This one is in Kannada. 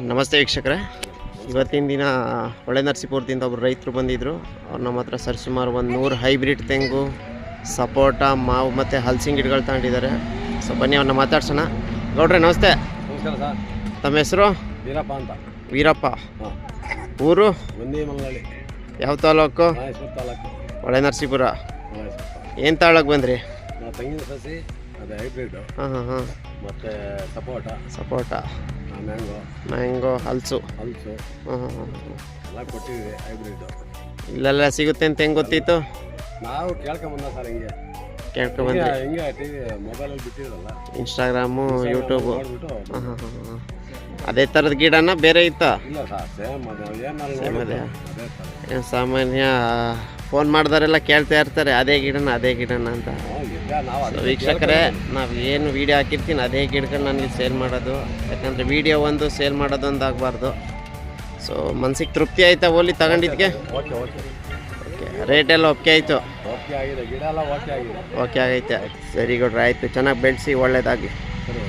ನಮಸ್ತೆ ವೀಕ್ಷಕರೇ, ಇವತ್ತಿನ ದಿನ ಹೊಳೆ ನರಸೀಪುರದಿಂದ ಒಬ್ಬರು ರೈತರು ಬಂದಿದ್ದರು. ಅವ್ರು ನಮ್ಮ ಹತ್ರ ಸರಿಸುಮಾರು ಒಂದು 100 ಹೈಬ್ರಿಡ್ ತೆಂಗು, ಸಪೋಟ, ಮಾವು ಮತ್ತು ಹಲಸಿನ ಗಿಡಗಳು ತಗೊಂಡಿದ್ದಾರೆ. ಸೊ ಬನ್ನಿ ಅವ್ರನ್ನ ಮಾತಾಡ್ಸೋಣ. ಗೌಡ್ರೆ ನಮಸ್ತೆ. ನಮಸ್ಕಾರ ಸರ್. ತಮ್ಮ ಹೆಸರು? ವೀರಪ್ಪ ಅಂತ. ವೀರಪ್ಪ. ಊರು? ಮಂಗನಹಳ್ಳಿ. ಯಾವ ತಾಲೂಕು? ತಾಲೂಕು, ಹೊಳೆ ನರಸೀಪುರ. ಏನು ತಾಳಕ್ಕೆ ಬಂದ್ರಿ? ತೆಂಗಿನ ಸಸಿ, ಅದು ಹೈಬ್ರಿಡ್. ಹಾಂ. ಮತ್ತು ಸಪೋಟ, ಮ್ಯಾಂಗೋ, ಹಲಸು. ಹಾಂ ಎಲ್ಲ ಕೊಟ್ಟಿದ್ದೀವಿ ಹೈಬ್ರಿಡ್. ಇಲ್ಲೆಲ್ಲ ಸಿಗುತ್ತೆ ಅಂತ ಹೆಂಗೆ ಗೊತ್ತಿತ್ತು? ನಾವು ಕೇಳ್ಕೊಂಬಂದ ಸರ್, ಹಿಂಗೆ ಕೇಳ್ಕೊಂಬಂದ್ರಿ? ಹಿಂಗೆ ಟಿವಿ ಮೊಬೈಲಲ್ಲಿ ಬಿಟ್ಟಿರಲ್ಲ, ಇನ್ಸ್ಟಾಗ್ರಾಮು, ಯೂಟ್ಯೂಬು. ನೋಡ್ಬಿಟ್ಟು. ಹಾಂ. ಅದೇ ಥರದ ಗಿಡನ ಬೇರೆ ಇತ್ತಾ? ಇಲ್ಲ ಸರ್, ಸೇಮ್ ಅದು ಸೇಮ್ ಅದೇ. ಅದೇ ಥರ. ಸಾಮಾನ್ಯ ಫೋನ್ ಮಾಡಿದವರೆಲ್ಲ ಕೇಳ್ತಾ ಇರ್ತಾರೆ ಅದೇ ಗಿಡನ ಅಂತ. ನಾವು ವೀಕ್ಷಕರೇ, ನಾವು ಏನು ವೀಡಿಯೋ ಹಾಕಿರ್ತೀನಿ ಅದೇ ಗಿಡಗಳು ನನಗೆ ಸೇಲ್ ಮಾಡೋದು. ಯಾಕಂದರೆ ವೀಡಿಯೋ ಒಂದು ಸೇಲ್ ಮಾಡೋದೊಂದು ಆಗಬಾರ್ದು. ಸೊ ಮನ್ಸಿಗೆ ತೃಪ್ತಿ ಆಯ್ತಾ ಓಲಿ ತಗೊಂಡಿದ್ಕೆ? ಓಕೆ. ರೇಟ್ ಎಲ್ಲ ಓಕೆ ಆಯಿತು? ಓಕೆ ಆಗಿದೆ, ಗಿಡ ಎಲ್ಲ ಓಕೆ ಆಗಿದೆ. ಓಕೆ ಆಗೈತೆ. ಸರಿ ಗೌಡ್ರೆ, ಆಯಿತು. ಚೆನ್ನಾಗಿ ಬೆಳೆಸಿ, ಒಳ್ಳೇದಾಗಲಿ. ಸರಿ.